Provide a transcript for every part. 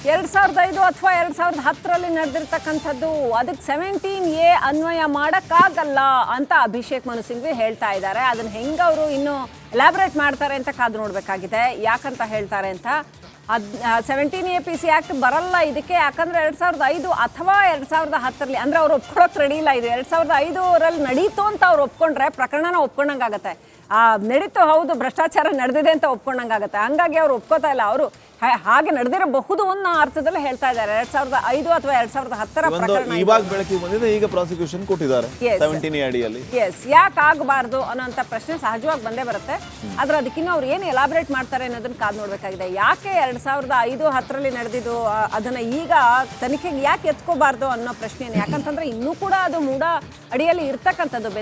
2005 ಅಥವಾ 2010ರಲ್ಲಿ ನಡೆದಿರ್ತಕ್ಕಂಥದ್ದು, ಅದಕ್ಕೆ 17A ಅನ್ವಯ ಮಾಡೋಕ್ಕಾಗಲ್ಲ ಅಂತ ಅಭಿಷೇಕ್ ಮನು ಸಿಂಘ್ವಿ ಹೇಳ್ತಾ ಇದ್ದಾರೆ. ಅದನ್ನು ಹೆಂಗೆ ಅವರು ಇನ್ನೂ ಎಲಾಬ್ರೇಟ್ ಮಾಡ್ತಾರೆ ಅಂತ ಕಾದು ನೋಡಬೇಕಾಗಿದೆ. ಯಾಕಂತ ಹೇಳ್ತಾರೆ ಅಂತ 17APC ಆ್ಯಕ್ಟ್ ಬರಲ್ಲ ಇದಕ್ಕೆ, ಯಾಕಂದರೆ 2005 ಅಥವಾ 2010ರಲ್ಲಿ ಅಂದರೆ ಅವ್ರು ಒಪ್ಕೊಳ್ಳೋಕೆ ರೆಡಿ ಇಲ್ಲ. ಇದು 2005ರಲ್ಲಿ ನಡೀತು ಅಂತ ಅವ್ರು ಒಪ್ಕೊಂಡ್ರೆ ಪ್ರಕರಣನ ಒಪ್ಕೊಂಡಂಗಾಗತ್ತೆ. ನಡೀತು, ಹೌದು ಭ್ರಷ್ಟಾಚಾರ ನಡೆದಿದೆ ಅಂತ ಒಪ್ಕೊಂಡಂಗಾಗತ್ತೆ. ಹಂಗಾಗಿ ಅವ್ರು ಒಪ್ಕೋತಾ ಇಲ್ಲ. ಅವರು ಹಾಗೆ ನಡೆದಿರಬಹುದು ಅನ್ನೋ ಅರ್ಥದಲ್ಲಿ ಹೇಳ್ತಾ ಇದ್ದಾರೆ. 2005 ಅಥವಾ 2010ರ ಪ್ರಕರಣ ಇವಾಗ ಬೆಳಕಿಗೆ ಬಂದಿದೆ, ಈಗ ಪ್ರಾಸಿಕ್ಯೂಷನ್ ಕೊಟ್ಟಿದ್ದಾರೆ 17A ಅಡಿಯಲ್ಲಿ. ಯಾಕೆ ಆಗಬಾರ್ದು ಅನ್ನೋಂಥ ಪ್ರಶ್ನೆ ಸಹಜವಾಗಿ ಬಂದೇ ಬರುತ್ತೆ. ಆದ್ರೆ ಅದಕ್ಕಿನ್ನೂ ಅವ್ರು ಏನು ಎಲಾಬ್ರೇಟ್ ಮಾಡ್ತಾರೆ ಅನ್ನೋದನ್ನ ಕಾದು ನೋಡಬೇಕಾಗಿದೆ. ಯಾಕೆ 2005-10ರಲ್ಲಿ ನಡೆದಿದ್ದು ಅದನ್ನ ಈಗ ತನಿಖೆಗೆ ಯಾಕೆ ಎತ್ಕೋಬಾರ್ದು ಅನ್ನೋ ಪ್ರಶ್ನೆಯನ್ನು. ಯಾಕಂತಂದ್ರೆ ಇನ್ನೂ ಕೂಡ ಅದು ಮೂಡ ಅಡಿಯಲ್ಲಿ ಇರ್ತಕ್ಕಂಥದ್ದು.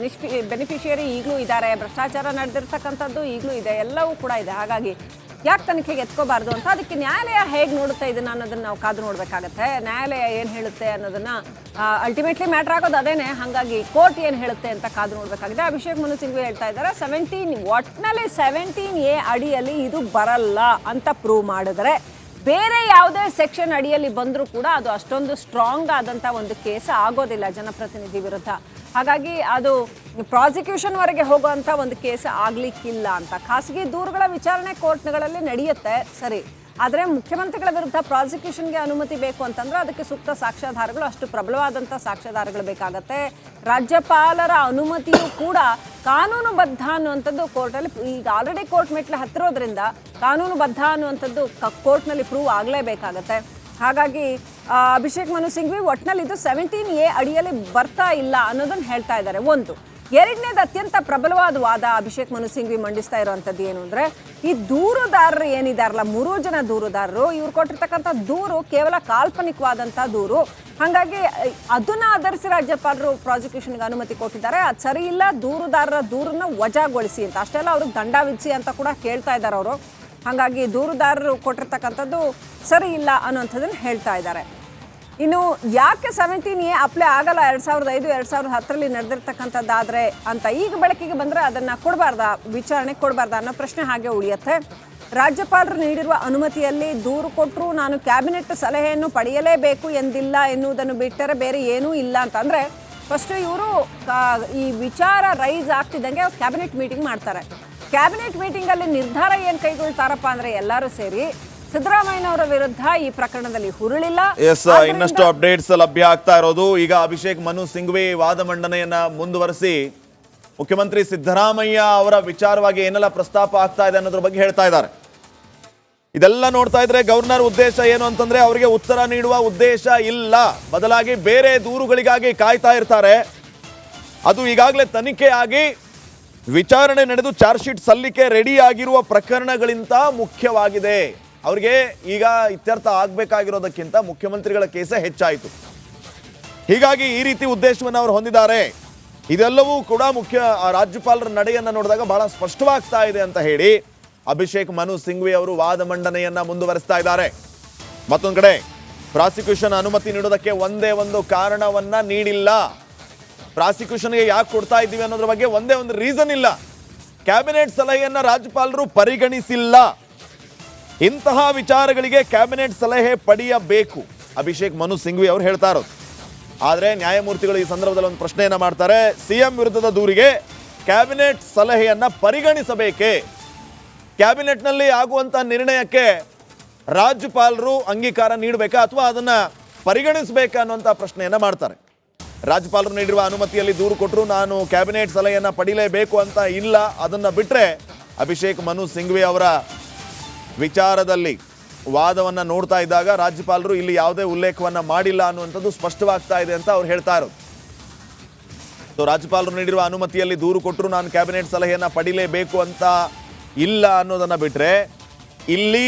ಬೆನಿಫಿಷಿಯರಿ ಈಗಲೂ ಇದ್ದಾರೆ, ಭ್ರಷ್ಟಾಚಾರ ನಡೆದಿರ್ತಕ್ಕಂಥದ್ದು ಈಗಲೂ ಇದೆ, ಎಲ್ಲವೂ ಕೂಡ ಇದೆ. ಹಾಗಾಗಿ ಯಾಕೆ ತನಿಖೆಗೆ ಎತ್ಕೋಬಾರ್ದು ಅಂತ ಅದಕ್ಕೆ ನ್ಯಾಯಾಲಯ ಹೇಗೆ ನೋಡುತ್ತೆ ಇದನ್ನು ಅನ್ನೋದನ್ನು ನಾವು ಕಾದು ನೋಡಬೇಕಾಗತ್ತೆ. ನ್ಯಾಯಾಲಯ ಏನು ಹೇಳುತ್ತೆ ಅನ್ನೋದನ್ನು ಅಲ್ಟಿಮೇಟ್ಲಿ ಮ್ಯಾಟ್ರ್ ಆಗೋದು ಅದೇನೆ. ಹಾಗಾಗಿ ಕೋರ್ಟ್ ಏನು ಹೇಳುತ್ತೆ ಅಂತ ಕಾದು ನೋಡಬೇಕಾಗಿದೆ. ಅಭಿಷೇಕ್ ಮನು ಸಿಂಘ್ವಿ ಹೇಳ್ತಾ ಇದ್ದಾರೆ ಒಟ್ಟಿನಲ್ಲಿ 17A ಅಡಿಯಲ್ಲಿ ಇದು ಬರಲ್ಲ ಅಂತ ಪ್ರೂವ್ ಮಾಡಿದ್ರೆ ಬೇರೆ ಯಾವುದೇ ಸೆಕ್ಷನ್ ಅಡಿಯಲ್ಲಿ ಬಂದರೂ ಕೂಡ ಅದು ಅಷ್ಟೊಂದು ಸ್ಟ್ರಾಂಗ್ ಆದಂಥ ಒಂದು ಕೇಸ್ ಆಗೋದಿಲ್ಲ ಜನಪ್ರತಿನಿಧಿ ವಿರುದ್ಧ. ಹಾಗಾಗಿ ಅದು ಪ್ರಾಸಿಕ್ಯೂಷನ್ವರೆಗೆ ಹೋಗುವಂಥ ಒಂದು ಕೇಸ್ ಆಗಲಿಕ್ಕಿಲ್ಲ ಅಂತ. ಖಾಸಗಿ ದೂರುಗಳ ವಿಚಾರಣೆ ಕೋರ್ಟ್ಗಳಲ್ಲಿ ನಡೆಯುತ್ತೆ ಸರಿ, ಆದರೆ ಮುಖ್ಯಮಂತ್ರಿಗಳ ವಿರುದ್ಧ ಪ್ರಾಸಿಕ್ಯೂಷನ್ಗೆ ಅನುಮತಿ ಬೇಕು ಅಂತಂದ್ರೆ ಅದಕ್ಕೆ ಸೂಕ್ತ ಸಾಕ್ಷ್ಯಾಧಾರಗಳು, ಅಷ್ಟು ಪ್ರಬಲವಾದಂಥ ಸಾಕ್ಷ್ಯಾಧಾರಗಳು ಬೇಕಾಗತ್ತೆ. ರಾಜ್ಯಪಾಲರ ಅನುಮತಿಯೂ ಕೂಡ ಕಾನೂನುಬದ್ಧ ಅನ್ನುವಂಥದ್ದು ಕೋರ್ಟಲ್ಲಿ ಈಗ ಆಲ್ರೆಡಿ ಕೋರ್ಟ್ ಮೆಟ್ಲು ಹತ್ತಿರೋದ್ರಿಂದ ಕಾನೂನುಬದ್ಧ ಅನ್ನುವಂಥದ್ದು ಕೋರ್ಟ್ನಲ್ಲಿ ಪ್ರೂವ್ ಆಗಲೇಬೇಕಾಗತ್ತೆ. ಹಾಗಾಗಿ ಅಭಿಷೇಕ್ ಮನು ಸಿಂಘ್ವಿ ಒಟ್ಟಿನಲ್ಲಿ ಇದು 17A ಅಡಿಯಲ್ಲಿ ಬರ್ತಾ ಇಲ್ಲ ಅನ್ನೋದನ್ನು ಹೇಳ್ತಾ ಇದ್ದಾರೆ. ಒಂದು. ಎರಡನೇದು ಅತ್ಯಂತ ಪ್ರಬಲವಾದ ವಾದ ಅಭಿಷೇಕ್ ಮನು ಸಿಂಘ್ವಿ ಮಂಡಿಸ್ತಾ ಇರುವಂಥದ್ದು ಏನು ಅಂದರೆ, ಈ ದೂರುದಾರರು ಏನಿದಾರಲ್ಲ 3 ಜನ ದೂರುದಾರರು, ಇವ್ರು ಕೊಟ್ಟಿರ್ತಕ್ಕಂಥ ದೂರು ಕೇವಲ ಕಾಲ್ಪನಿಕವಾದಂಥ ದೂರು. ಹಾಗಾಗಿ ಅದನ್ನು ಆಧರಿಸಿ ರಾಜ್ಯಪಾಲರು ಪ್ರಾಸಿಕ್ಯೂಷನ್ಗೆ ಅನುಮತಿ ಕೊಟ್ಟಿದ್ದಾರೆ. ಅದು ಸರಿ ಇಲ್ಲ, ದೂರುದಾರರ ದೂರನ್ನ ವಜಾಗೊಳಿಸಿ ಅಂತ, ಅಷ್ಟೆಲ್ಲ ಅವ್ರಿಗೆ ದಂಡ ವಿಧಿಸಿ ಅಂತ ಕೂಡ ಕೇಳ್ತಾ ಇದ್ದಾರೆ ಅವರು. ಹಾಗಾಗಿ ದೂರುದಾರರು ಕೊಟ್ಟಿರ್ತಕ್ಕಂಥದ್ದು ಸರಿ ಇಲ್ಲ ಅನ್ನೋಂಥದ್ದನ್ನು ಹೇಳ್ತಾ ಇದ್ದಾರೆ. ಇನ್ನು ಯಾಕೆ 17A ಅಪ್ಲೈ ಆಗಲ್ಲ 2005-2010ರಲ್ಲಿ ನಡೆದಿರ್ತಕ್ಕಂಥದ್ದಾದರೆ ಅಂತ ಈಗ ಬೆಳಕಿಗೆ ಬಂದರೆ ಅದನ್ನು ಕೊಡಬಾರ್ದಾ, ವಿಚಾರಣೆ ಕೊಡಬಾರ್ದಾ ಅನ್ನೋ ಪ್ರಶ್ನೆ ಹಾಗೆ ಉಳಿಯುತ್ತೆ. ರಾಜ್ಯಪಾಲರು ನೀಡಿರುವ ಅನುಮತಿಯಲ್ಲಿ ದೂರು ಕೊಟ್ಟರು ನಾನು ಕ್ಯಾಬಿನೆಟ್ ಸಲಹೆಯನ್ನು ಪಡೆಯಲೇಬೇಕು ಎಂದಿಲ್ಲ ಎನ್ನುವುದನ್ನು ಬಿಟ್ಟರೆ ಬೇರೆ ಏನೂ ಇಲ್ಲ ಅಂತ. ಅಂದರೆ ಫಸ್ಟು ಇವರು ಈ ವಿಚಾರ ರೈಸ್ ಆಗ್ತಿದ್ದಂಗೆ ಕ್ಯಾಬಿನೆಟ್ ಮೀಟಿಂಗ್ ಮಾಡ್ತಾರೆ. ಕ್ಯಾಬಿನೆಟ್ ಮೀಟಿಂಗಲ್ಲಿ ನಿರ್ಧಾರ ಏನು ಕೈಗೊಳ್ತಾರಪ್ಪ ಅಂದರೆ ಎಲ್ಲರೂ ಸೇರಿ ಸಿದ್ದರಾಮಯ್ಯನವರ ವಿರುದ್ಧ ಈ ಪ್ರಕರಣದಲ್ಲಿ ಹುರುಳಿಲ್ಲ. ಇನ್ನಷ್ಟು ಅಪ್ಡೇಟ್ಸ್ ಲಭ್ಯ ಆಗ್ತಾ ಇರೋದು. ಈಗ ಅಭಿಷೇಕ್ ಮನು ಸಿಂಘ್ವಿ ವಾದ ಮಂಡನೆಯನ್ನ ಮುಂದುವರಿಸಿ ಮುಖ್ಯಮಂತ್ರಿ ಸಿದ್ದರಾಮಯ್ಯ ಅವರ ವಿಚಾರವಾಗಿ ಏನೆಲ್ಲ ಪ್ರಸ್ತಾಪ ಆಗ್ತಾ ಇದೆ ಅನ್ನೋದ್ರ ಬಗ್ಗೆ ಹೇಳ್ತಾ ಇದ್ದಾರೆ. ಇದೆಲ್ಲ ನೋಡ್ತಾ ಇದ್ರೆ ಗವರ್ನರ್ ಉದ್ದೇಶ ಏನು ಅಂತಂದ್ರೆ ಅವರಿಗೆ ಉತ್ತರ ನೀಡುವ ಉದ್ದೇಶ ಇಲ್ಲ, ಬದಲಾಗಿ ಬೇರೆ ದೂರುಗಳಿಗಾಗಿ ಕಾಯ್ತಾ ಇರ್ತಾರೆ. ಅದು ಈಗಾಗಲೇ ತನಿಖೆ ಆಗಿ ವಿಚಾರಣೆ ನಡೆದು ಚಾರ್ಜ್ ಶೀಟ್ ಸಲ್ಲಿಕೆ ರೆಡಿ ಆಗಿರುವ ಪ್ರಕರಣಗಳಿಂದ ಮುಖ್ಯವಾಗಿದೆ. ಅವ್ರಿಗೆ ಈಗ ಇತ್ಯರ್ಥ ಆಗಬೇಕಾಗಿರೋದಕ್ಕಿಂತ ಮುಖ್ಯಮಂತ್ರಿಗಳ ಕೇಸೇ ಹೆಚ್ಚಾಯಿತು. ಹೀಗಾಗಿ ಈ ರೀತಿ ಉದ್ದೇಶವನ್ನು ಅವರು ಹೊಂದಿದ್ದಾರೆ. ಇದೆಲ್ಲವೂ ಕೂಡ ರಾಜ್ಯಪಾಲರ ನಡೆಯನ್ನು ನೋಡಿದಾಗ ಬಹಳ ಸ್ಪಷ್ಟವಾಗ್ತಾ ಇದೆ ಅಂತ ಹೇಳಿ ಅಭಿಷೇಕ್ ಮನು ಸಿಂಘ್ವಿ ಅವರು ವಾದ ಮಂಡನೆಯನ್ನ ಮುಂದುವರಿಸ್ತಾ ಇದ್ದಾರೆ. ಮತ್ತೊಂದು ಕಡೆ ಪ್ರಾಸಿಕ್ಯೂಷನ್ ಅನುಮತಿ ನೀಡೋದಕ್ಕೆ ಒಂದೇ ಒಂದು ಕಾರಣವನ್ನ ನೀಡಿಲ್ಲ. ಪ್ರಾಸಿಕ್ಯೂಷನ್ಗೆ ಯಾಕೆ ಕೊಡ್ತಾ ಇದ್ದೀವಿ ಅನ್ನೋದ್ರ ಬಗ್ಗೆ ಒಂದೇ ಒಂದು ರೀಸನ್ ಇಲ್ಲ. ಕ್ಯಾಬಿನೆಟ್ ಸಲಹೆಯನ್ನ ರಾಜ್ಯಪಾಲರು ಪರಿಗಣಿಸಿಲ್ಲ. ಇಂತಹ ವಿಚಾರಗಳಿಗೆ ಕ್ಯಾಬಿನೆಟ್ ಸಲಹೆ ಪಡೆಯಬೇಕು ಅಭಿಷೇಕ್ ಮನು ಸಿಂಘ್ವಿ ಅವರು ಹೇಳ್ತಾ ಇರೋದು. ಆದರೆ ನ್ಯಾಯಮೂರ್ತಿಗಳು ಈ ಸಂದರ್ಭದಲ್ಲಿ ಒಂದು ಪ್ರಶ್ನೆಯನ್ನ ಮಾಡ್ತಾರೆ. ಸಿಎಂ ವಿರುದ್ಧದ ದೂರಿಗೆ ಕ್ಯಾಬಿನೆಟ್ ಸಲಹೆಯನ್ನ ಪರಿಗಣಿಸಬೇಕೇ, ಕ್ಯಾಬಿನೆಟ್ನಲ್ಲಿ ಆಗುವಂತಹ ನಿರ್ಣಯಕ್ಕೆ ರಾಜ್ಯಪಾಲರು ಅಂಗೀಕಾರ ನೀಡಬೇಕಾ ಅಥವಾ ಅದನ್ನ ಪರಿಗಣಿಸಬೇಕಾ ಅನ್ನುವಂಥ ಪ್ರಶ್ನೆಯನ್ನ ಮಾಡ್ತಾರೆ. ರಾಜ್ಯಪಾಲರು ನೀಡಿರುವ ಅನುಮತಿಯಲ್ಲಿ ದೂರು ಕೊಟ್ಟರು ನಾನು ಕ್ಯಾಬಿನೆಟ್ ಸಲಹೆಯನ್ನ ಪಡಿಲೇಬೇಕು ಅಂತ ಇಲ್ಲ. ಅದನ್ನ ಬಿಟ್ಟರೆ ಅಭಿಷೇಕ್ ಮನು ಸಿಂಘ್ವಿ ಅವರ ವಿಚಾರದಲ್ಲಿ ವಾದವನ್ನ ನೋಡ್ತಾ ಇದ್ದಾಗ ರಾಜ್ಯಪಾಲರು ಇಲ್ಲಿ ಯಾವುದೇ ಉಲ್ಲೇಖವನ್ನ ಮಾಡಿಲ್ಲ ಅನ್ನುವಂಥದ್ದು ಸ್ಪಷ್ಟವಾಗ್ತಾ ಇದೆ ಅಂತ ಅವ್ರು ಹೇಳ್ತಾ ಇರೋದು. ರಾಜ್ಯಪಾಲರು ನೀಡಿರುವ ಅನುಮತಿಯಲ್ಲಿ ದೂರು ಕೊಟ್ಟರು ನಾನು ಕ್ಯಾಬಿನೆಟ್ ಸಲಹೆಯನ್ನ ಪಡಿಲೇಬೇಕು ಅಂತ ಇಲ್ಲ ಅನ್ನೋದನ್ನ ಬಿಟ್ಟರೆ ಇಲ್ಲಿ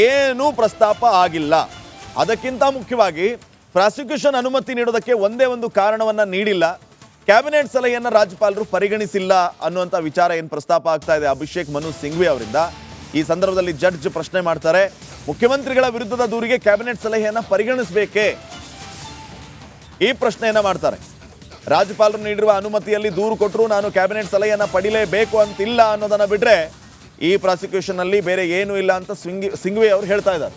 ಏನೂ ಪ್ರಸ್ತಾಪ ಆಗಿಲ್ಲ. ಅದಕ್ಕಿಂತ ಮುಖ್ಯವಾಗಿ ಪ್ರಾಸಿಕ್ಯೂಷನ್ ಅನುಮತಿ ನೀಡೋದಕ್ಕೆ ಒಂದೇ ಒಂದು ಕಾರಣವನ್ನ ನೀಡಿಲ್ಲ, ಕ್ಯಾಬಿನೆಟ್ ಸಲಹೆಯನ್ನ ರಾಜ್ಯಪಾಲರು ಪರಿಗಣಿಸಿಲ್ಲ ಅನ್ನುವಂಥ ವಿಚಾರ ಏನು ಪ್ರಸ್ತಾಪ ಆಗ್ತಾ ಇದೆ ಅಭಿಷೇಕ್ ಮನು ಸಿಂಘ್ವಿ ಅವರಿಂದ. ಈ ಸಂದರ್ಭದಲ್ಲಿ ಜಡ್ಜ್ ಪ್ರಶ್ನೆ ಮಾಡ್ತಾರೆ, ಮುಖ್ಯಮಂತ್ರಿಗಳ ವಿರುದ್ಧದ ದೂರಿಗೆ ಕ್ಯಾಬಿನೆಟ್ ಸಲಹೆಯನ್ನ ಪರಿಗಣಿಸಬೇಕೇ, ಈ ಪ್ರಶ್ನೆಯನ್ನ ಮಾಡ್ತಾರೆ. ರಾಜ್ಯಪಾಲರು ನೀಡಿರುವ ಅನುಮತಿಯಲ್ಲಿ ದೂರು ಕೊಟ್ಟರು ನಾನು ಕ್ಯಾಬಿನೆಟ್ ಸಲಹೆಯನ್ನ ಪಡಿಲೇಬೇಕು ಅಂತಿಲ್ಲ ಅನ್ನೋದನ್ನ ಬಿಟ್ರೆ ಈ ಪ್ರಾಸಿಕ್ಯೂಷನ್ ಅಲ್ಲಿ ಬೇರೆ ಏನೂ ಇಲ್ಲ ಅಂತ ಸಿಂಘ್ವಿ ಅವರು ಹೇಳ್ತಾ ಇದ್ದಾರೆ.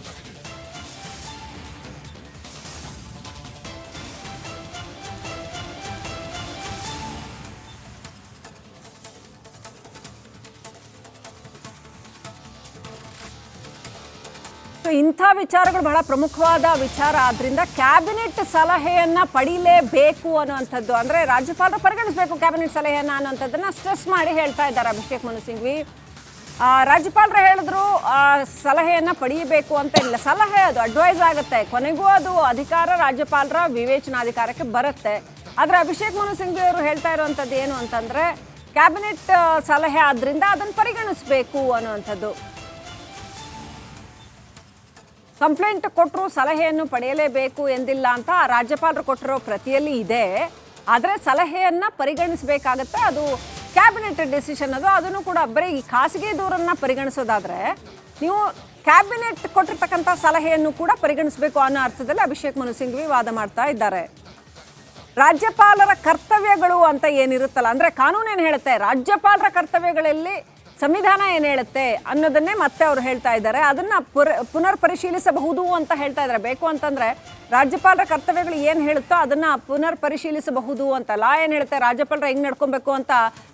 ಸೊ ಇಂಥ ವಿಚಾರಗಳು ಬಹಳ ಪ್ರಮುಖವಾದ ವಿಚಾರ ಆದ್ರಿಂದ ಕ್ಯಾಬಿನೆಟ್ ಸಲಹೆಯನ್ನ ಪಡೀಲೇಬೇಕು ಅನ್ನುವಂಥದ್ದು, ಅಂದ್ರೆ ರಾಜ್ಯಪಾಲರು ಪರಿಗಣಿಸಬೇಕು ಕ್ಯಾಬಿನೆಟ್ ಸಲಹೆಯನ್ನ ಅನ್ನುವಂಥದ್ದನ್ನ ಸ್ಟ್ರೆಸ್ ಮಾಡಿ ಹೇಳ್ತಾ ಇದ್ದಾರೆ ಅಭಿಷೇಕ್ ಮನು ಸಿಂಘ್ವಿ. ರಾಜ್ಯಪಾಲರು ಹೇಳಿದ್ರು ಸಲಹೆಯನ್ನ ಪಡೆಯಬೇಕು ಅಂತ ಇಲ್ಲ, ಸಲಹೆ ಅದು ಅಡ್ವೈಸ್ ಆಗುತ್ತೆ, ಕೊನೆಗೂ ಅದು ಅಧಿಕಾರ ರಾಜ್ಯಪಾಲರ ವಿವೇಚನಾಧಿಕಾರಕ್ಕೆ ಬರುತ್ತೆ. ಆದ್ರೆ ಅಭಿಷೇಕ್ ಮನು ಸಿಂಘ್ವಿ ಅವರು ಹೇಳ್ತಾ ಇರುವಂಥದ್ದು ಏನು ಅಂತಂದ್ರೆ ಕ್ಯಾಬಿನೆಟ್ ಸಲಹೆ ಆದ್ರಿಂದ ಅದನ್ನು ಪರಿಗಣಿಸಬೇಕು ಅನ್ನುವಂಥದ್ದು. ಕಂಪ್ಲೇಂಟ್ ಕೊಟ್ಟರು ಸಲಹೆಯನ್ನು ಪಡೆಯಲೇಬೇಕು ಎಂದಿಲ್ಲ ಅಂತ ರಾಜ್ಯಪಾಲರು ಕೊಟ್ಟಿರೋ ಪ್ರತಿಯಲ್ಲಿ ಇದೆ. ಆದರೆ ಸಲಹೆಯನ್ನ ಪರಿಗಣಿಸಬೇಕಾಗತ್ತೆ, ಅದು ಕ್ಯಾಬಿನೆಟ್ ಡಿಸಿಷನ್ ಅದು. ಅದನ್ನು ಕೂಡ ಬರೀ ಈ ಖಾಸಗಿ ದೂರನ್ನ ಪರಿಗಣಿಸೋದಾದ್ರೆ ನೀವು ಕ್ಯಾಬಿನೆಟ್ ಕೊಟ್ಟಿರ್ತಕ್ಕಂಥ ಸಲಹೆಯನ್ನು ಕೂಡ ಪರಿಗಣಿಸಬೇಕು ಅನ್ನೋ ಅರ್ಥದಲ್ಲಿ ಅಭಿಷೇಕ್ ಮನು ಸಿಂಘ್ವಿ ವಾದ ಮಾಡ್ತಾ ಇದ್ದಾರೆ. ರಾಜ್ಯಪಾಲರ ಕರ್ತವ್ಯಗಳು ಅಂತ ಏನಿರುತ್ತಲ್ಲ, ಅಂದ್ರೆ ಕಾನೂನು ಏನು ಹೇಳುತ್ತೆ, ರಾಜ್ಯಪಾಲರ ಕರ್ತವ್ಯಗಳಲ್ಲಿ ಸಂವಿಧಾನ ಏನು ಹೇಳುತ್ತೆ ಅನ್ನೋದನ್ನೇ ಮತ್ತೆ ಅವರು ಹೇಳ್ತಾ ಇದ್ದಾರೆ. ಅದನ್ನ ಪುನರ್ ಪರಿಶೀಲಿಸಬಹುದು ಅಂತ ಹೇಳ್ತಾ ಇದ್ದಾರೆ. ಬೇಕು ಅಂತಂದ್ರೆ ರಾಜ್ಯಪಾಲರ ಕರ್ತವ್ಯಗಳು ಏನು ಹೇಳುತ್ತೋ ಅದನ್ನ ಪುನರ್ ಪರಿಶೀಲಿಸಬಹುದು ಅಂತ. ಲಾ ಏನು ಹೇಳುತ್ತೆ, ರಾಜ್ಯಪಾಲರ ಹೆಂಗ್ ನಡ್ಕೊಬೇಕು ಅಂತ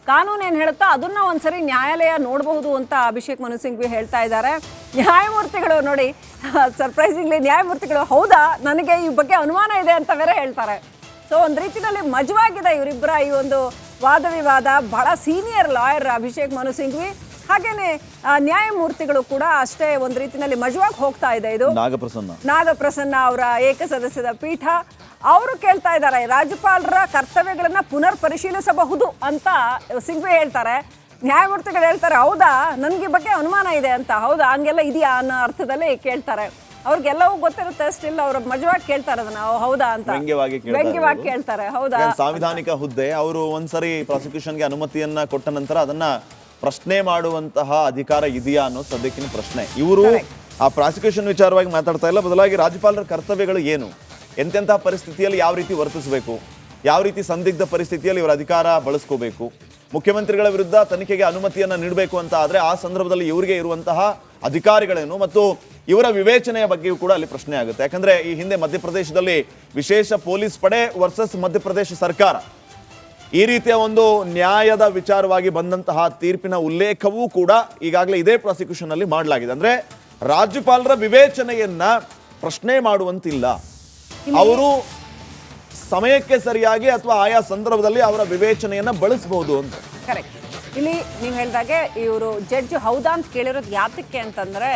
ಕಾನೂನು ಏನು ಹೇಳುತ್ತೋ ಅದನ್ನ ಒಂದ್ಸರಿ ನ್ಯಾಯಾಲಯ ನೋಡಬಹುದು ಅಂತ ಅಭಿಷೇಕ್ ಮನು ಸಿಂಘ್ವಿ ಹೇಳ್ತಾ ಇದ್ದಾರೆ. ನ್ಯಾಯಮೂರ್ತಿಗಳು ನೋಡಿ, ಸರ್ಪ್ರೈಸಿಂಗ್ಲಿ ನ್ಯಾಯಮೂರ್ತಿಗಳು ಹೌದಾ ನನಗೆ ಈ ಬಗ್ಗೆ ಅನುಮಾನ ಇದೆ ಅಂತ ಬೇರೆ ಹೇಳ್ತಾರೆ. ಸೊ ಒಂದು ರೀತಿಯಲ್ಲಿ ಮಜವಾಗಿದೆ ಇವರಿಬ್ಬರ ಈ ಒಂದು ವಾದ ವಿವಾದ. ಬಹಳ ಸೀನಿಯರ್ ಲಾಯರ್ ಅಭಿಷೇಕ್ ಮನು ಸಿಂಘ್ವಿ, ಹಾಗೇನೆ ನ್ಯಾಯಮೂರ್ತಿಗಳು ಕೂಡ ಅಷ್ಟೇ ಒಂದು ರೀತಿಯಲ್ಲಿ ಮಜವಾಗಿ ಹೋಗ್ತಾ ಇದೆ. ಇದು ನಾಗಪ್ರಸನ್ನ ಅವರ ಏಕಸದಸ್ಯದ ಪೀಠ. ಅವರು ಕೇಳ್ತಾ ಇದ್ದಾರೆ ರಾಜ್ಯಪಾಲರ ಕರ್ತವ್ಯಗಳನ್ನ ಪುನರ್ ಪರಿಶೀಲಿಸಬಹುದು ಅಂತ ಸಿಂಘ್ವಿ ಹೇಳ್ತಾರೆ. ನ್ಯಾಯಮೂರ್ತಿಗಳು ಹೇಳ್ತಾರೆ ಹೌದಾ ನನ್ಗೆ ಬಗ್ಗೆ ಅನುಮಾನ ಇದೆ ಅಂತ. ಹೌದಾ ಹಂಗೆಲ್ಲ ಇದೆಯಾ ಅನ್ನೋ ಅರ್ಥದಲ್ಲಿ ಕೇಳ್ತಾರೆ. ಅವ್ರಿಗೆಲ್ಲವೂ ಗೊತ್ತಿರುತ್ತೆ, ಸ್ಟಿಲ್ ಅವ್ರ ಮಜವಾಗಿ ಕೇಳ್ತಾರೆ ಅದನ್ನ ಹೌದಾ ಅಂತ ವ್ಯಂಗ್ಯವಾಗಿ ಕೇಳ್ತಾರೆ. ಹೌದಾ ಸಾಂವಿಧಾನಿಕ ಹುದ್ದೆ, ಅವರು ಒಂದ್ಸರಿ ಪ್ರಾಸಿಕ್ಯೂಷನ್ಗೆ ಅನುಮತಿಯನ್ನ ಕೊಟ್ಟ ನಂತರ ಅದನ್ನ ಪ್ರಶ್ನೆ ಮಾಡುವಂತಹ ಅಧಿಕಾರ ಇದೆಯಾ ಅನ್ನೋ ಸದ್ಯಕ್ಕಿನ ಪ್ರಶ್ನೆ. ಇವರು ಆ ಪ್ರಾಸಿಕ್ಯೂಷನ್ ವಿಚಾರವಾಗಿ ಮಾತಾಡ್ತಾ ಇಲ್ಲ, ಬದಲಾಗಿ ರಾಜ್ಯಪಾಲರ ಕರ್ತವ್ಯಗಳು ಏನು, ಎಂತೆಂತಹ ಪರಿಸ್ಥಿತಿಯಲ್ಲಿ ಯಾವ ರೀತಿ ವರ್ತಿಸಬೇಕು, ಯಾವ ರೀತಿ ಸಂದಿಗ್ಧ ಪರಿಸ್ಥಿತಿಯಲ್ಲಿ ಇವರ ಅಧಿಕಾರ ಬಳಸ್ಕೋಬೇಕು, ಮುಖ್ಯಮಂತ್ರಿಗಳ ವಿರುದ್ಧ ತನಿಖೆಗೆ ಅನುಮತಿಯನ್ನ ನೀಡಬೇಕು ಅಂತ ಆದ್ರೆ ಆ ಸಂದರ್ಭದಲ್ಲಿ ಇವರಿಗೆ ಇರುವಂತಹ ಅಧಿಕಾರಿಗಳೇನು ಮತ್ತು ಇವರ ವಿವೇಚನೆಯ ಬಗ್ಗೆಯೂ ಕೂಡ ಅಲ್ಲಿ ಪ್ರಶ್ನೆ ಆಗುತ್ತೆ. ಯಾಕಂದ್ರೆ ಈ ಹಿಂದೆ ಮಧ್ಯಪ್ರದೇಶದಲ್ಲಿ ವಿಶೇಷ ಪೊಲೀಸ್ ಪಡೆ ವರ್ಸಸ್ ಮಧ್ಯಪ್ರದೇಶ ಸರ್ಕಾರ, ಈ ರೀತಿಯ ಒಂದು ನ್ಯಾಯದ ವಿಚಾರವಾಗಿ ಬಂದಂತಹ ತೀರ್ಪಿನ ಉಲ್ಲೇಖವೂ ಕೂಡ ಈಗಾಗಲೇ ಇದೇ ಪ್ರಾಸಿಕ್ಯೂಷನ್ ಅಲ್ಲಿ ಮಾಡಲಾಗಿದೆ. ಅಂದ್ರೆ ರಾಜ್ಯಪಾಲರ ವಿವೇಚನೆಯನ್ನ ಪ್ರಶ್ನೆ ಮಾಡುವಂತಿಲ್ಲ, ಅವರು ಸಮಯಕ್ಕೆ ಸರಿಯಾಗಿ ಅಥವಾ ಆಯಾ ಸಂದರ್ಭದಲ್ಲಿ ಅವರ ವಿವೇಚನೆಯನ್ನ ಬಳಸಬಹುದು ಅಂತ. ಕರೆಕ್ಟ್. ಇಲ್ಲಿ ನೀವು ಹೇಳಿದಾಗೆ ಇವರು ಜಡ್ಜ್ ಹೌದಾ ಅಂತ ಕೇಳಿರೋದು ಯಾತಕ್ಕೆ ಅಂತಂದ್ರೆ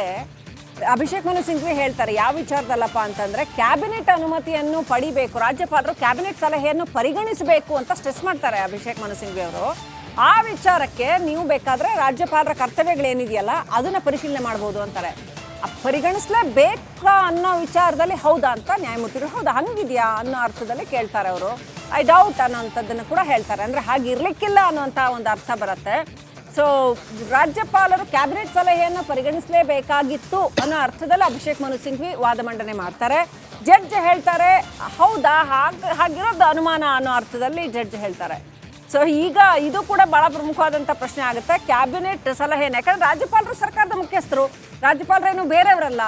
ಅಭಿಷೇಕ್ ಮನು ಸಿಂಘ್ವಿ ಹೇಳ್ತಾರೆ ಯಾವ ವಿಚಾರದಲ್ಲಪ್ಪ ಅಂತಂದ್ರೆ ಕ್ಯಾಬಿನೆಟ್ ಅನುಮತಿಯನ್ನು ಪಡಿಬೇಕು, ರಾಜ್ಯಪಾಲರು ಕ್ಯಾಬಿನೆಟ್ ಸಲಹೆಯನ್ನು ಪರಿಗಣಿಸಬೇಕು ಅಂತ ಸ್ಟ್ರೆಸ್ ಮಾಡ್ತಾರೆ ಅಭಿಷೇಕ್ ಮನು ಸಿಂಘ್ವಿ ಅವರು. ಆ ವಿಚಾರಕ್ಕೆ ನೀವು ಬೇಕಾದ್ರೆ ರಾಜ್ಯಪಾಲರ ಕರ್ತವ್ಯಗಳೇನಿದೆಯಲ್ಲ ಅದನ್ನ ಪರಿಶೀಲನೆ ಮಾಡಬಹುದು ಅಂತಾರೆ. ಪರಿಗಣಿಸಲೇಬೇಕಾ ಅನ್ನೋ ವಿಚಾರದಲ್ಲಿ ಹೌದಾ ಅಂತ ನ್ಯಾಯಮೂರ್ತಿಗಳು ಹೌದಾ ಹಂಗಿದ್ಯಾ ಅನ್ನೋ ಅರ್ಥದಲ್ಲಿ ಕೇಳ್ತಾರೆ ಅವರು. ಐ ಡೌಟ್ ಅನ್ನೋಂಥದ್ದನ್ನು ಕೂಡ ಹೇಳ್ತಾರೆ. ಅಂದ್ರೆ ಹಾಗಿರ್ಲಿಕ್ಕಿಲ್ಲ ಅನ್ನೋಂಥ ಒಂದು ಅರ್ಥ ಬರುತ್ತೆ. ಸೊ ರಾಜ್ಯಪಾಲರು ಕ್ಯಾಬಿನೆಟ್ ಸಲಹೆಯನ್ನು ಪರಿಗಣಿಸಲೇಬೇಕಾಗಿತ್ತು ಅನ್ನೋ ಅರ್ಥದಲ್ಲಿ ಅಭಿಷೇಕ್ ಮನು ಸಿಂಘ್ವಿ ವಾದ ಮಂಡನೆ ಮಾಡ್ತಾರೆ. ಜಡ್ಜ್ ಹೇಳ್ತಾರೆ ಹೌದಾ ಹಾಗಿರೋದು ಅನುಮಾನ ಅನ್ನೋ ಅರ್ಥದಲ್ಲಿ ಜಡ್ಜ್ ಹೇಳ್ತಾರೆ. ಸೊ ಈಗ ಇದು ಕೂಡ ಬಹಳ ಪ್ರಮುಖವಾದಂಥ ಪ್ರಶ್ನೆ ಆಗುತ್ತೆ, ಕ್ಯಾಬಿನೆಟ್ ಸಲಹೆಯನ್ನು. ಯಾಕಂದ್ರೆ ರಾಜ್ಯಪಾಲರು ಸರ್ಕಾರದ ಮುಖ್ಯಸ್ಥರು, ರಾಜ್ಯಪಾಲರೇನು ಬೇರೆಯವರಲ್ಲ,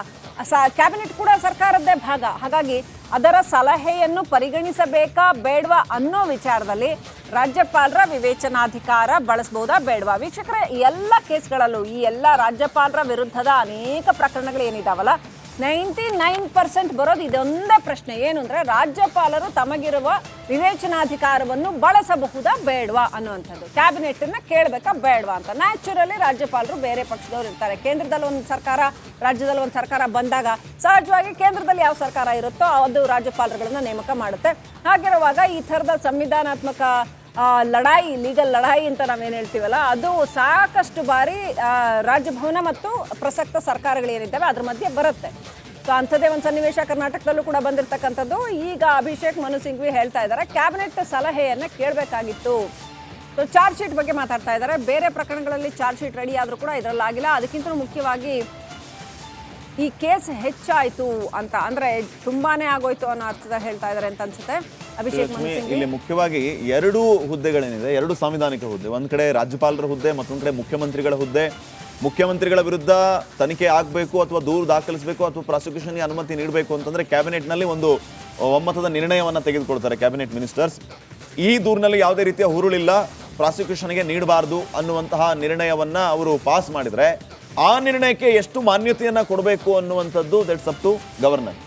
ಕ್ಯಾಬಿನೆಟ್ ಕೂಡ ಸರ್ಕಾರದ್ದೇ ಭಾಗ. ಹಾಗಾಗಿ ಅದರ ಸಲಹೆಯನ್ನು ಪರಿಗಣಿಸಬೇಕಾ ಬೇಡವಾ ಅನ್ನೋ ವಿಚಾರದಲ್ಲಿ ರಾಜ್ಯಪಾಲರ ವಿವೇಚನಾಧಿಕಾರ ಬಳಸಬಹುದಾ ಬೇಡವಾ? ವೀಕ್ಷಕರೇ, ಎಲ್ಲ ಕೇಸ್ಗಳಲ್ಲೂ ಈ ಎಲ್ಲ ರಾಜ್ಯಪಾಲರ ವಿರುದ್ಧದ ಅನೇಕ ಪ್ರಕರಣಗಳು ಏನಿದಾವಲ್ಲ 99% ಬರೋದು ಇದೊಂದೇ ಪ್ರಶ್ನೆ, ಏನು ಅಂದ್ರೆ ರಾಜ್ಯಪಾಲರು ತಮಗಿರುವ ವಿವೇಚನಾಧಿಕಾರವನ್ನು ಬಳಸಬಹುದಾ ಬೇಡವಾ ಅನ್ನುವಂಥದ್ದು. ಕ್ಯಾಬಿನೆಟ್ ಅನ್ನ ಕೇಳಬೇಕಾ ಬೇಡವಾ ಅಂತ. ನ್ಯಾಚುರಲಿ ರಾಜ್ಯಪಾಲರು ಬೇರೆ ಪಕ್ಷದವ್ರು ಇರ್ತಾರೆ. ಕೇಂದ್ರದಲ್ಲಿ ಒಂದು ಸರ್ಕಾರ, ರಾಜ್ಯದಲ್ಲಿ ಒಂದು ಸರ್ಕಾರ ಬಂದಾಗ ಸಹಜವಾಗಿ ಕೇಂದ್ರದಲ್ಲಿ ಯಾವ ಸರ್ಕಾರ ಇರುತ್ತೋ ಅದು ರಾಜ್ಯಪಾಲರುಗಳನ್ನ ನೇಮಕ ಮಾಡುತ್ತೆ. ಹಾಗಿರುವಾಗ ಈ ಥರದ ಸಂವಿಧಾನಾತ್ಮಕ ಲಡಾಯಿ, ಲೀಗಲ್ ಲಡಾಯಿ ಅಂತ ನಾವೇನು ಹೇಳ್ತೀವಲ್ಲ, ಅದು ಸಾಕಷ್ಟು ಬಾರಿ ರಾಜಭವನ ಮತ್ತು ಪ್ರಸಕ್ತ ಸರ್ಕಾರಗಳೇನಿದ್ದಾವೆ ಅದ್ರ ಮಧ್ಯೆ ಬರುತ್ತೆ. ಸೊ ಅಂಥದ್ದೇ ಒಂದು ಸನ್ನಿವೇಶ ಕರ್ನಾಟಕದಲ್ಲೂ ಕೂಡ ಬಂದಿರತಕ್ಕಂಥದ್ದು. ಈಗ ಅಭಿಷೇಕ್ ಮನು ಸಿಂಘ್ವಿ ಹೇಳ್ತಾ ಇದ್ದಾರೆ ಕ್ಯಾಬಿನೆಟ್ ಸಲಹೆಯನ್ನು ಕೇಳಬೇಕಾಗಿತ್ತು. ಸೊ ಚಾರ್ಜ್ ಶೀಟ್ ಬಗ್ಗೆ ಮಾತಾಡ್ತಾ ಇದ್ದಾರೆ. ಬೇರೆ ಪ್ರಕರಣಗಳಲ್ಲಿ ಚಾರ್ಜ್ ಶೀಟ್ ರೆಡಿ ಆದರೂ ಕೂಡ ಇದರಲ್ಲಿ ಆಗಿಲ್ಲ. ಅದಕ್ಕಿಂತ ಮುಖ್ಯವಾಗಿ ಈ ಕೇಸ್ ಹೆಚ್ಚಾಯಿತು ಅಂತ, ಅಂದ್ರೆ ತುಂಬಾನೇ ಆಗೋಯ್ತು ಅನ್ನೋ ಅರ್ಥದಲ್ಲಿ ಹೇಳ್ತಾ ಇದ್ದಾರೆ ಅಂತ ಅನ್ಸುತ್ತೆ ಅಭಿಷೇಕ್ ಮನು ಸಿಂಘ್ವಿ. ಇಲ್ಲಿ ಮುಖ್ಯವಾಗಿ ಎರಡು ಹುದ್ದೆಗಳೇನಿದೆ, ಎರಡು ಸಾಂವಿಧಾನಿಕ ಹುದ್ದೆ, ಒಂದ್ ಕಡೆ ರಾಜ್ಯಪಾಲರ ಹುದ್ದೆ, ಮತ್ತೊಂದ್ ಕಡೆ ಮುಖ್ಯಮಂತ್ರಿಗಳ ಹುದ್ದೆ. ಮುಖ್ಯಮಂತ್ರಿಗಳ ವಿರುದ್ಧ ತನಿಖೆ ಆಗಬೇಕು ಅಥವಾ ದೂರು ದಾಖಲಿಸಬೇಕು ಅಥವಾ ಪ್ರಾಸಿಕ್ಯೂಷನ್ಗೆ ಅನುಮತಿ ನೀಡಬೇಕು ಅಂತಂದ್ರೆ ಕ್ಯಾಬಿನೆಟ್ನಲ್ಲಿ ಒಂದು ಒಮ್ಮತದ ನಿರ್ಣಯವನ್ನು ತೆಗೆದುಕೊಳ್ತಾರೆ ಕ್ಯಾಬಿನೆಟ್ ಮಿನಿಸ್ಟರ್ಸ್. ಈ ದೂರಿನಲ್ಲಿ ಯಾವುದೇ ರೀತಿಯ ಹುರುಳಿಲ್ಲ, ಪ್ರಾಸಿಕ್ಯೂಷನ್ಗೆ ನೀಡಬಾರ್ದು ಅನ್ನುವಂತಹ ನಿರ್ಣಯವನ್ನ ಅವರು ಪಾಸ್ ಮಾಡಿದ್ರೆ ಆ ನಿರ್ಣಯಕ್ಕೆ ಎಷ್ಟು ಮಾನ್ಯತೆಯನ್ನ ಕೊಡಬೇಕು ಅನ್ನುವಂಥದ್ದು ದಟ್ಸ್ ಅಪ್ ಟು ಗವರ್ನರ್.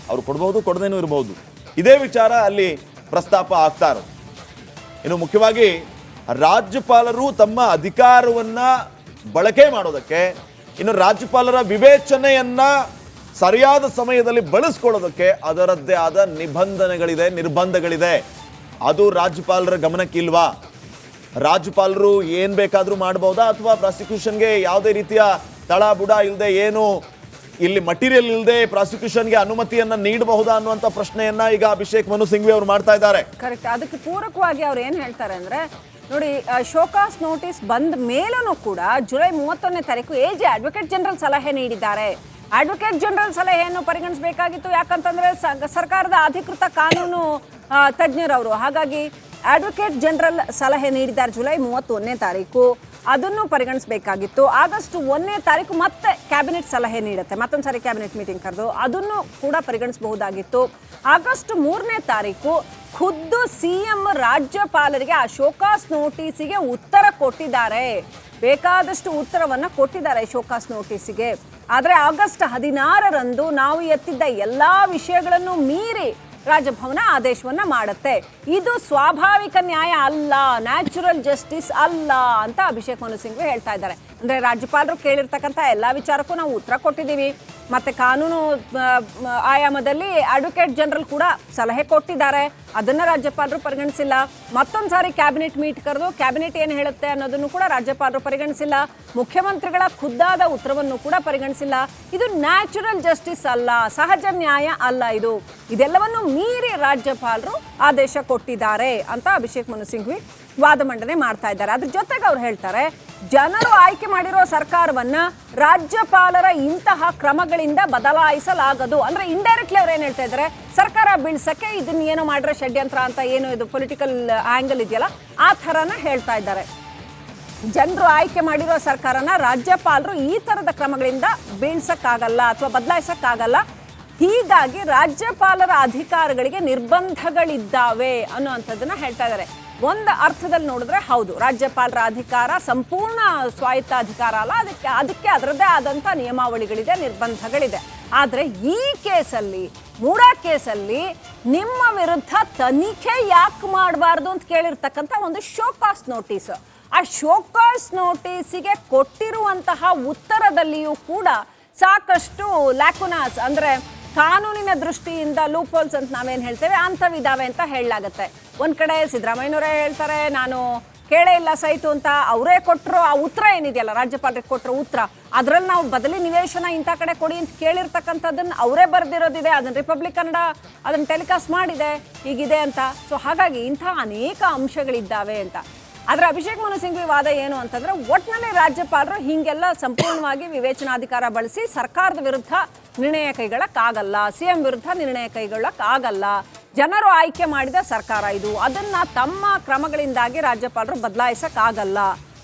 ಅವ್ರು ಕೊಡಬಹುದು, ಕೊಡದೇನೂ ಇರಬಹುದು. ಇದೇ ವಿಚಾರ ಅಲ್ಲಿ ಪ್ರಸ್ತಾಪ ಆಗ್ತಾ ಇರೋದು. ಇನ್ನು ಮುಖ್ಯವಾಗಿ ರಾಜ್ಯಪಾಲರು ತಮ್ಮ ಅಧಿಕಾರವನ್ನ ಬಳಕೆ ಮಾಡೋದಕ್ಕೆ, ಇನ್ನು ರಾಜ್ಯಪಾಲರ ವಿವೇಚನೆಯನ್ನ ಸರಿಯಾದ ಸಮಯದಲ್ಲಿ ಬಳಸ್ಕೊಳ್ಳೋದಕ್ಕೆ ಅದರದ್ದೇ ಆದ ನಿಬಂಧನೆಗಳಿದೆ, ನಿರ್ಬಂಧಗಳಿದೆ. ಅದು ರಾಜ್ಯಪಾಲರ ಗಮನಕ್ಕಿಲ್ವಾ? ರಾಜ್ಯಪಾಲರು ಏನ್ ಬೇಕಾದ್ರೂ ಮಾಡಬಹುದಾ, ಅಥವಾ ಪ್ರಾಸಿಕ್ಯೂಷನ್ಗೆ ಯಾವುದೇ ರೀತಿಯ ತಳ ಬುಡ ಇಲ್ಲದೆ, ಏನು ಇಲ್ಲಿ ಮಟೀರಿಯಲ್ ಇಲ್ಲದೆ ಪ್ರಾಸಿಕ್ಯೂಷನ್ಗೆ ಅನುಮತಿಯನ್ನ ನೀಡಬಹುದಾ ಅನ್ನುವಂಥ ಪ್ರಶ್ನೆಯನ್ನ ಈಗ ಅಭಿಷೇಕ್ ಮನು ಸಿಂಘ್ವಿ ಅವರು ಮಾಡ್ತಾ ಇದ್ದಾರೆ. ಕರೆಕ್ಟ್. ಅದಕ್ಕೆ ಪೂರಕವಾಗಿ ಅವ್ರು ಏನ್ ಹೇಳ್ತಾರೆ ಅಂದ್ರೆ, ನೋಡಿ, ಶೋಕಾಸ್ ನೋಟಿಸ್ ಬಂದ ಮೇಲೂ ಕೂಡ ಜುಲೈ 31ನೇ ತಾರೀಕು ಎಜೆ ಅಡ್ವೊಕೇಟ್ ಜನರಲ್ ಸಲಹೆ ನೀಡಿದ್ದಾರೆ. ಅಡ್ವೊಕೇಟ್ ಜನರಲ್ ಸಲಹೆಯನ್ನು ಪರಿಗಣಿಸಬೇಕಾಗಿತ್ತು. ಯಾಕಂತಂದ್ರೆ ಸರ್ಕಾರದ ಅಧಿಕೃತ ಕಾನೂನು ತಜ್ಞರವರು. ಹಾಗಾಗಿ ಅಡ್ವೊಕೇಟ್ ಜನರಲ್ ಸಲಹೆ ನೀಡಿದ್ದಾರೆ ಜುಲೈ 31ನೇ ತಾರೀಕು. ಅದನ್ನು ಪರಿಗಣಿಸಬೇಕಾಗಿತ್ತು. ಆಗಸ್ಟ್ 1ನೇ ತಾರೀಕು ಮತ್ತೆ ಕ್ಯಾಬಿನೆಟ್ ಸಲಹೆ ನೀಡುತ್ತೆ, ಮತ್ತೊಂದು ಸಾರಿ ಕ್ಯಾಬಿನೆಟ್ ಮೀಟಿಂಗ್ ಕರೆದು ಅದನ್ನು ಕೂಡ ಪರಿಗಣಿಸಬಹುದಾಗಿತ್ತು. ಆಗಸ್ಟ್ 3ನೇ ತಾರೀಕು ಖುದ್ದು ಸಿಎಂ ರಾಜ್ಯಪಾಲರಿಗೆ ಆ ಶೋಕಾಸ್ ನೋಟಿಸಿಗೆ ಉತ್ತರ ಕೊಟ್ಟಿದ್ದಾರೆ. ಬೇಕಾದಷ್ಟು ಉತ್ತರವನ್ನು ಕೊಟ್ಟಿದ್ದಾರೆ ಶೋಕಾಸ್ ನೋಟಿಸಿಗೆ. ಆದರೆ ಆಗಸ್ಟ್ 16ರಂದು ನಾವು ಎತ್ತಿದ್ದ ಎಲ್ಲ ವಿಷಯಗಳನ್ನು ಮೀರಿ ರಾಜಭವನ ಆದೇಶವನ್ನ ಮಾಡುತ್ತೆ. ಇದು ಸ್ವಾಭಾವಿಕ ನ್ಯಾಯ ಅಲ್ಲ, ನ್ಯಾಚುರಲ್ ಜಸ್ಟಿಸ್ ಅಲ್ಲ ಅಂತ ಅಭಿಷೇಕ್ ಮನು ಸಿಂಘ್ವಿ ಹೇಳ್ತಾ ಇದ್ದಾರೆ. ಅಂದ್ರೆ ರಾಜ್ಯಪಾಲರು ಕೇಳಿರ್ತಕ್ಕಂಥ ಎಲ್ಲಾ ವಿಚಾರಕ್ಕೂ ನಾವು ಉತ್ತರ ಕೊಟ್ಟಿದ್ದೀವಿ. ಮತ್ತೆ ಕಾನೂನು ಆಯಾಮದಲ್ಲಿ ಅಡ್ವೊಕೇಟ್ ಜನರಲ್ ಕೂಡ ಸಲಹೆ ಕೊಟ್ಟಿದ್ದಾರೆ, ಅದನ್ನ ರಾಜ್ಯಪಾಲರು ಪರಿಗಣಿಸಿಲ್ಲ. ಮತ್ತೊಂದು ಸಾರಿ ಕ್ಯಾಬಿನೆಟ್ ಮೀಟ್ ಕರೆದು ಕ್ಯಾಬಿನೆಟ್ ಏನು ಹೇಳುತ್ತೆ ಅನ್ನೋದನ್ನು ಕೂಡ ರಾಜ್ಯಪಾಲರು ಪರಿಗಣಿಸಿಲ್ಲ. ಮುಖ್ಯಮಂತ್ರಿಗಳ ಖುದ್ದಾದ ಉತ್ತರವನ್ನು ಕೂಡ ಪರಿಗಣಿಸಿಲ್ಲ. ಇದು ನ್ಯಾಚುರಲ್ ಜಸ್ಟಿಸ್ ಅಲ್ಲ, ಸಹಜ ನ್ಯಾಯ ಅಲ್ಲ. ಇದೆಲ್ಲವನ್ನು ಮೀರಿ ರಾಜ್ಯಪಾಲರು ಆದೇಶ ಕೊಟ್ಟಿದ್ದಾರೆ ಅಂತ ಅಭಿಷೇಕ್ ಮನು ಸಿಂಘ್ವಿ ವಾದ ಮಂಡನೆ ಮಾಡ್ತಾ ಇದ್ದಾರೆ. ಅದ್ರ ಜೊತೆಗೆ ಅವ್ರು ಹೇಳ್ತಾರೆ, ಜನರು ಆಯ್ಕೆ ಮಾಡಿರೋ ಸರ್ಕಾರವನ್ನ ರಾಜ್ಯಪಾಲರ ಇಂತಹ ಕ್ರಮಗಳಿಂದ ಬದಲಾಯಿಸಲಾಗದು. ಅಂದ್ರೆ ಇಂಡೈರೆಕ್ಟ್ಲಿ ಅವ್ರು ಏನ್ ಹೇಳ್ತಾ ಇದ್ದಾರೆ, ಸರ್ಕಾರ ಬೀಳ್ಸಕ್ಕೆ ಇದನ್ನ ಏನೋ ಮಾಡಿರೋ ಷಡ್ಯಂತ್ರ ಅಂತ, ಏನು ಇದು ಪೊಲಿಟಿಕಲ್ ಆಂಗಲ್ ಇದೆಯಲ್ಲ, ಆ ಥರನ ಹೇಳ್ತಾ ಇದ್ದಾರೆ. ಜನರು ಆಯ್ಕೆ ಮಾಡಿರೋ ಸರ್ಕಾರನ ರಾಜ್ಯಪಾಲರು ಈ ಥರದ ಕ್ರಮಗಳಿಂದ ಬೀಳ್ಸಕ್ಕಾಗಲ್ಲ ಅಥವಾ ಬದಲಾಯಿಸಕ್ಕಾಗಲ್ಲ. ಹೀಗಾಗಿ ರಾಜ್ಯಪಾಲರ ಅಧಿಕಾರಗಳಿಗೆ ನಿರ್ಬಂಧಗಳಿದ್ದಾವೆ ಅನ್ನುವಂಥದ್ದನ್ನ ಹೇಳ್ತಾ ಇದ್ದಾರೆ. ಒಂದು ಅರ್ಥದಲ್ಲಿ ನೋಡಿದ್ರೆ ಹೌದು, ರಾಜ್ಯಪಾಲರ ಅಧಿಕಾರ ಸಂಪೂರ್ಣ ಸ್ವಾಯತ್ತ ಅಧಿಕಾರ ಅಲ್ಲ, ಅದಕ್ಕೆ ಅದರದ್ದೇ ಆದಂಥ ನಿಯಮಾವಳಿಗಳಿದೆ, ನಿರ್ಬಂಧಗಳಿದೆ. ಆದರೆ ಈ ಕೇಸಲ್ಲಿ, ಮೂಡಾ ಕೇಸಲ್ಲಿ ನಿಮ್ಮ ವಿರುದ್ಧ ತನಿಖೆ ಯಾಕೆ ಮಾಡಬಾರ್ದು ಅಂತ ಕೇಳಿರ್ತಕ್ಕಂಥ ಒಂದು ಶೋಕಾಸ್ ನೋಟಿಸ್. ಆ ಶೋಕಾಸ್ ನೋಟಿಸಿಗೆ ಕೊಟ್ಟಿರುವಂತಹ ಉತ್ತರದಲ್ಲಿಯೂ ಕೂಡ ಸಾಕಷ್ಟು ಲ್ಯಾಕುನಾಸ್, ಅಂದ್ರೆ ಕಾನೂನಿನ ದೃಷ್ಟಿಯಿಂದ ಲೂಪ್ ಹೋಲ್ಸ್ ಅಂತ ನಾವೇನು ಹೇಳ್ತೇವೆ ಅಂಥವಿದಾವೆ ಅಂತ ಹೇಳಲಾಗತ್ತೆ. ಒಂದು ಕಡೆ ಸಿದ್ದರಾಮಯ್ಯನವರೇ ಹೇಳ್ತಾರೆ, ನಾನು ಕೇಳೇ ಇಲ್ಲ ಸೈಟು ಅಂತ. ಅವರೇ ಕೊಟ್ಟರು ಆ ಉತ್ತರ ಏನಿದೆಯಲ್ಲ, ರಾಜ್ಯಪಾಲರಿಗೆ ಕೊಟ್ಟರು ಉತ್ತರ, ಅದರಲ್ಲಿ ನಾವು ಬದಲಿ ನಿವೇಶನ ಇಂಥ ಕಡೆ ಕೊಡಿ ಅಂತ ಕೇಳಿರ್ತಕ್ಕಂಥದ್ದನ್ನು ಅವರೇ ಬರೆದಿರೋದಿದೆ, ಅದನ್ನು ರಿಪಬ್ಲಿಕ್ ಕನ್ನಡ ಅದನ್ನು ಟೆಲಿಕಾಸ್ಟ್ ಮಾಡಿದೆ, ಹೀಗಿದೆ ಅಂತ. ಸೊ ಹಾಗಾಗಿ ಇಂಥ ಅನೇಕ ಅಂಶಗಳಿದ್ದಾವೆ ಅಂತ. ಆದರೆ ಅಭಿಷೇಕ್ ಮನು ಸಿಂಘ್ವಿ ವಾದ ಏನು ಅಂತಂದ್ರೆ, ಒಟ್ಟಿನಲ್ಲಿ ರಾಜ್ಯಪಾಲರು ಹೀಗೆಲ್ಲ ಸಂಪೂರ್ಣವಾಗಿ ವಿವೇಚನಾಧಿಕಾರ ಬಳಸಿ ಸರ್ಕಾರದ ವಿರುದ್ಧ ನಿರ್ಣಯ ಕೈಗೊಳ್ಳಕ್ಕಾಗಲ್ಲ, ಸಿಎಂ ವಿರುದ್ಧ ನಿರ್ಣಯ ಕೈಗೊಳ್ಳಕ್ಕಾಗಲ್ಲ. ಜನರು ಆಯ್ಕೆ ಮಾಡಿದ ಸರ್ಕಾರ ಇದು, ಅದನ್ನ ತಮ್ಮ ಕ್ರಮಗಳಿಂದಾಗಿ ರಾಜ್ಯಪಾಲರು ಬದಲಾಯಿಸಕ್ಕಾಗಲ್ಲ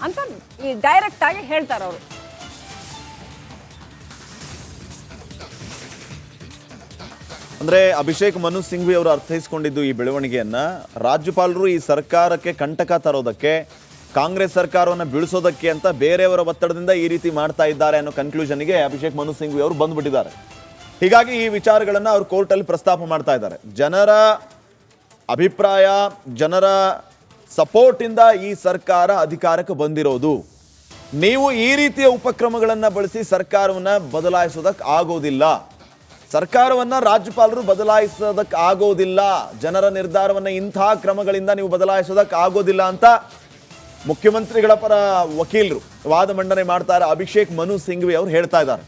ಅಂತ ಈ ಡೈರೆಕ್ಟ್ ಆಗಿ ಹೇಳ್ತಾರೆ ಅವರು. ಅಂದ್ರೆ ಅಭಿಷೇಕ್ ಮನು ಸಿಂಘ್ವಿ ಅವರು ಅರ್ಥೈಸಿಕೊಂಡಿದ್ದು ಈ ಬೆಳವಣಿಗೆಯನ್ನ, ರಾಜ್ಯಪಾಲರು ಈ ಸರ್ಕಾರಕ್ಕೆ ಕಂಟಕ ತರೋದಕ್ಕೆ, ಕಾಂಗ್ರೆಸ್ ಸರ್ಕಾರವನ್ನು ಬೀಳಿಸೋದಕ್ಕೆ ಅಂತ ಬೇರೆಯವರ ಒತ್ತಡದಿಂದ ಈ ರೀತಿ ಮಾಡ್ತಾ ಇದ್ದಾರೆ ಅನ್ನೋ ಕನ್ಕ್ಲೂಷನ್ಗೆ ಅಭಿಷೇಕ್ ಮನು ಸಿಂಘ್ವಿ ಅವರು ಬಂದ್ಬಿಟ್ಟಿದ್ದಾರೆ. ಹೀಗಾಗಿ ಈ ವಿಚಾರಗಳನ್ನ ಅವರು ಕೋರ್ಟಲ್ಲಿ ಪ್ರಸ್ತಾಪ ಮಾಡ್ತಾ ಇದ್ದಾರೆ. ಜನರ ಅಭಿಪ್ರಾಯ, ಜನರ ಸಪೋರ್ಟ್ ಇಂದ ಈ ಸರ್ಕಾರ ಅಧಿಕಾರಕ್ಕೆ ಬಂದಿರೋದು. ನೀವು ಈ ರೀತಿಯ ಉಪಕ್ರಮಗಳನ್ನ ಬಳಸಿ ಸರ್ಕಾರವನ್ನ ಬದಲಾಯಿಸೋದಕ್ಕೆ ಆಗೋದಿಲ್ಲ, ಸರ್ಕಾರವನ್ನ ರಾಜ್ಯಪಾಲರು ಬದಲಾಯಿಸೋದಕ್ಕೆ ಆಗೋದಿಲ್ಲ, ಜನರ ನಿರ್ಧಾರವನ್ನ ಇಂತಹ ಕ್ರಮಗಳಿಂದ ನೀವು ಬದಲಾಯಿಸೋದಕ್ಕೆ ಆಗೋದಿಲ್ಲ ಅಂತ ಮುಖ್ಯಮಂತ್ರಿಗಳ ಪರ ವಕೀಲರು ವಾದ ಮಂಡನೆ ಮಾಡ್ತಾರೆ. ಅಭಿಷೇಕ್ ಮನು ಸಿಂಘ್ವಿ ಅವರು ಹೇಳ್ತಾ ಇದ್ದಾರೆ.